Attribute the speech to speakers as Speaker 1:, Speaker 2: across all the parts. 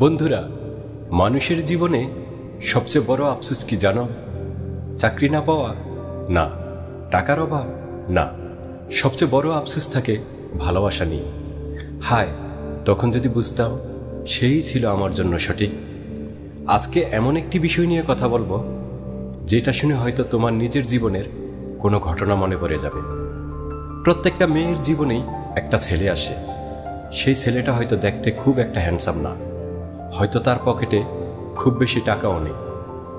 Speaker 1: বন্ধুরা, মানুষের জীবনে সবচেয়ে বড় আফসোস কি জানো? চাকরি না পাওয়া না, টাকার অভাব না, সবচেয়ে বড় আফসোস থাকে ভালোবাসা নিয়ে। হায়, তখন যদি বুঝতাম সেই ছিল আমার জন্য সঠিক। আজকে এমন একটি বিষয় নিয়ে কথা বলবো যেটা শুনে হয়তো তোমার নিজের জীবনের কোনো ঘটনা মনে পড়ে যাবে। প্রত্যেকটা মেয়ের জীবনেই একটা ছেলে আসে। সেই ছেলেটা হয়তো দেখতে খুব একটা হ্যান্ডসাম না, হয়তো তার পকেটে খুব বেশি টাকাও নেই,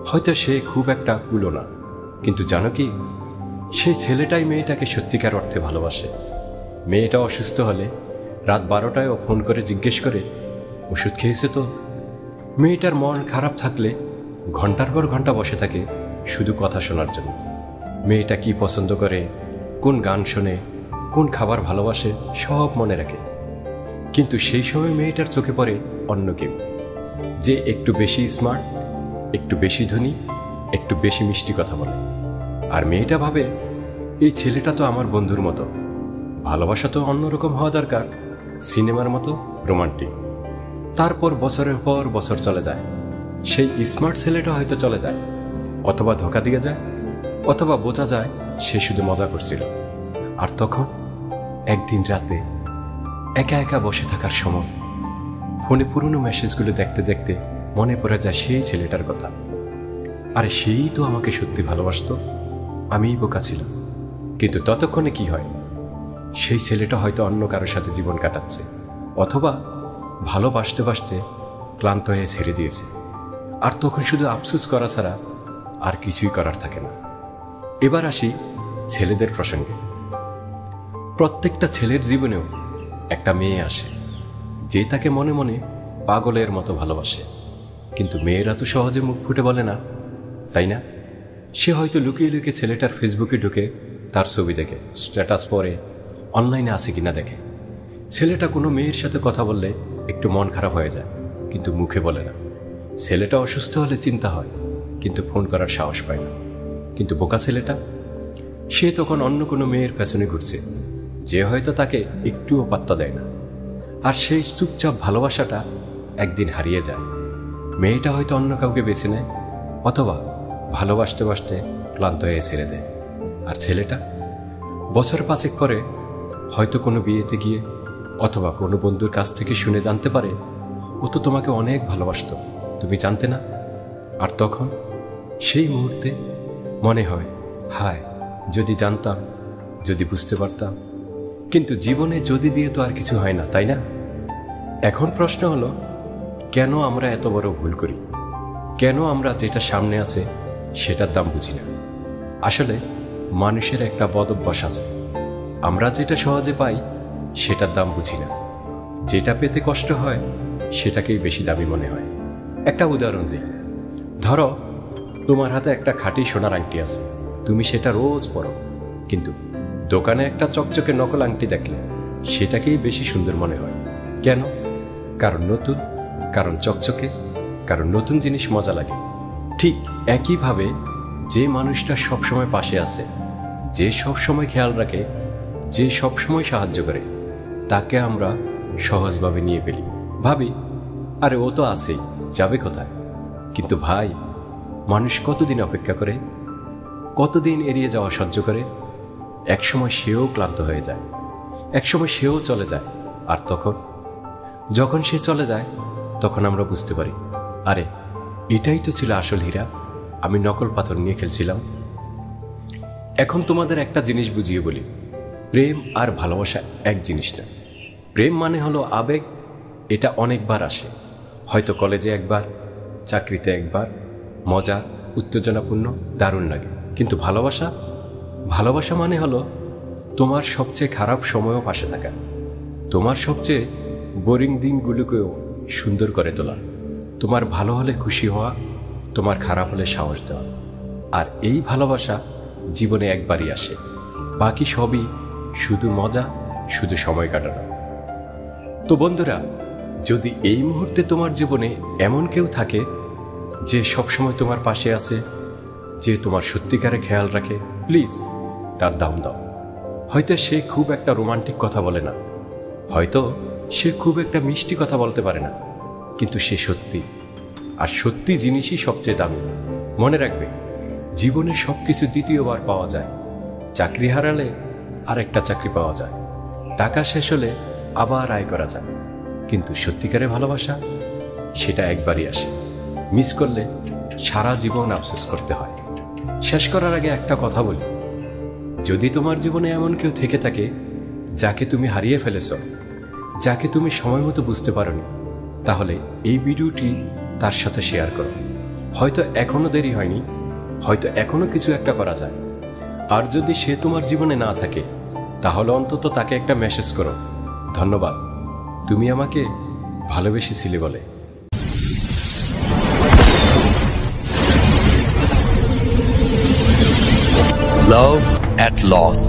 Speaker 1: হয়তো সে খুব একটা কুলো না, কিন্তু জানো কি, সেই ছেলেটাই মেয়েটাকে সত্যিকার অর্থে ভালোবাসে। মেয়েটা অসুস্থ হলে রাত 12টায়ও ফোন করে জিজ্ঞেস করে, ওষুধ খেয়েছে তো? মেয়েটার মন খারাপ থাকলে ঘন্টার পর ঘন্টা বসে থাকে শুধু কথা শোনার জন্য। মেয়েটা কি পছন্দ করে, কোন গান শোনে, কোন খাবার ভালোবাসে, সব মনে রাখে। কিন্তু সেই সময় মেয়েটার চোখে পড়ে অন্য কেউ, যে একটু বেশি স্মার্ট, একটু বেশি ধনী, একটু বেশি মিষ্টি কথা বলে। আর মেয়েটা ভাবে, এই ছেলেটা তো আমার বন্ধুর মতো, ভালোবাসা তো অন্যরকম হওয়া দরকার, সিনেমার মতো রোমান্টিক। তারপর বছরের পর বছর চলে যায়, সেই স্মার্ট ছেলেটা হয়তো চলে যায়, অথবা ধোকা দিয়ে যায়, অথবা বোঝা যায় সে শুধু মজা করছিল। আর তখন একদিন রাতে একা একা বসে থাকার সময় ফোনে পুরনো মেসেজগুলো দেখতে দেখতে মনে পড়ে যায় সেই ছেলেটার কথা। আরে সেই তো আমাকে সত্যি ভালোবাসতো, আমিই বোকা ছিলাম। কিন্তু ততক্ষণে কি হয়, সেই ছেলেটা হয়তো অন্য কারোর সাথে জীবন কাটাচ্ছে, অথবা ভালোবাসতে বাসতে ক্লান্ত হয়ে ছেড়ে দিয়েছে। আর তখন শুধু আফসোস করা ছাড়া আর কিছুই করার থাকে না। এবার আসি ছেলেদের প্রসঙ্গে। প্রত্যেকটা ছেলের জীবনেও একটা মেয়ে আসে, যে তাকে মনে মনে পাগলের মতো ভালোবাসে। কিন্তু মেয়েরা তো সহজে মুখ ফুটে বলে না, তাই না? সে হয়তো লুকিয়ে লুকিয়ে ছেলেটার ফেসবুকে ঢুকে তার ছবি দেখে, স্ট্যাটাস পরে, অনলাইনে আছে কিনা দেখে। ছেলেটা কোনো মেয়ের সাথে কথা বললে একটু মন খারাপ হয়ে যায়, কিন্তু মুখে বলে না। ছেলেটা অসুস্থ হলে চিন্তা হয়, কিন্তু ফোন করার সাহস পায় না। কিন্তু বোকা ছেলেটা, সে তখন অন্য কোনো মেয়ের পেছনে ঘুরছে, যে হয়তো তাকে একটুও পাত্তা দেয় না। আর সেই চুপচাপ ভালোবাসাটা একদিন হারিয়ে যায়। মেয়েটা হয়তো অন্য কাউকে বেছে নেয়, অথবা ভালোবাসতে বাসতে ক্লান্ত হয়ে ছেড়ে দেয়। আর ছেলেটা বছর 5 পরে হয়তো কোনো বিয়েতে গিয়ে অথবা কোনো বন্ধুর কাছ থেকে শুনে জানতে পারে, ও তো তোমাকে অনেক ভালোবাসতো, তুমি জানতে না। আর তখন সেই মুহূর্তে মনে হয়, হায়, যদি জানতাম, যদি বুঝতে পারতাম। কিন্তু জীবনে যদি দিয়ে তো আর কিছু হয় না, তাই না? এখন প্রশ্ন হলো, কেন আমরা এত বড় ভুল করি? কেন আমরা যেটা সামনে আছে সেটার দাম বুঝি না? আসলে মানুষের একটা বদ অভ্যাস আছে, আমরা যেটা সহজে পাই সেটার দাম বুঝি না। যেটা পেতে কষ্ট হয় সেটাকেই বেশি দামি মনে হয়। একটা উদাহরণ দিই। ধরো, তোমার হাতে একটা খাঁটি সোনার আংটি আছে, তুমি সেটা রোজ পরো, কিন্তু দোকানে একটা চকচকে নকল আংটি দেখলে সেটাকেই বেশি সুন্দর মনে হয়। কেন? কারণ নতুন, কারণ চকচকে, কারণ নতুন জিনিস মজা লাগে। ঠিক একইভাবে যে মানুষটা সবসময় পাশে আছে, যে সবসময় খেয়াল রাখে, যে সবসময় সাহায্য করে, তাকে আমরা সহজভাবে নিয়ে ফেলি। ভাবি, আরে ও তো আছেই, যাবে কোথায়? কিন্তু ভাই, মানুষ কতদিন অপেক্ষা করে, কতদিন এড়িয়ে যাওয়া সহ্য করে? একসময় সেও ক্লান্ত হয়ে যায়, একসময় সেও চলে যায়। আর যখন সে চলে যায়, তখন আমরা বুঝতে পারি, আরে এটাই তো ছিল আসল হীরা, আমি নকল পাথর নিয়ে খেলছিলাম। এখন তোমাদের একটা জিনিস বুঝিয়ে বলি, প্রেম আর ভালোবাসা এক জিনিস না। প্রেম মানে হলো আবেগ, এটা অনেকবার আসে, হয়তো কলেজে একবার, চাকরিতে একবার, মজার, উত্তেজনাপূর্ণ, দারুণ লাগে। কিন্তু ভালোবাসা মানে হলো তোমার সবচেয়ে খারাপ সময়ও পাশে থাকা, তোমার সবচেয়ে বোরিং দিনগুলোকেও সুন্দর করে তোলা, তোমার ভালো হলে খুশি হওয়া, তোমার খারাপ হলে সাহস দেওয়া। আর এই ভালোবাসা জীবনে একবারই আসে, বাকি সবই শুধু মজা, শুধু সময় কাটানো। তো বন্ধুরা, যদি এই মুহূর্তে তোমার জীবনে এমন কেউ থাকে যে সবসময় তোমার পাশে আছে, যে তোমার সত্যিকারে খেয়াল রাখে, প্লিজ তার দাম দাও। হয়তো সে খুব একটা রোমান্টিক কথা বলে না, হয়তো সে খুব একটা মিষ্টি কথা বলতে পারে না, কিন্তু সে সত্যি, আর সত্যি জিনিসই সবচেয়ে দামি। মনে রাখবে, জীবনে সব কিছু দ্বিতীয়বার পাওয়া যায়। চাকরি হারালে আরেকটা চাকরি পাওয়া যায়, টাকা শেষ হলে আবার আয় করা যায়, কিন্তু সত্যিকারের ভালোবাসা সেটা একবারই আসে। মিস করলে সারা জীবন আফসোস করতে হয়। শেষ করার আগে একটা কথা বলি, যদি তোমার জীবনে এমন কেউ থেকে থাকে যাকে তুমি হারিয়ে ফেলেছ, যাকে তুমি সময় মতো বুঝতে পারোনি, তাহলে এই ভিডিওটি তার সাথে শেয়ার করো। হয়তো এখনো দেরি হয়নি, হয়তো এখনো কিছু একটা করা যায়। আর যদি সে তোমার জীবনে না থাকে, তাহলে অন্তত তাকে একটা মেসেজ করো, ধন্যবাদ, তুমি আমাকে ভালোবেসেছিলে বলে।
Speaker 2: Love at Loss.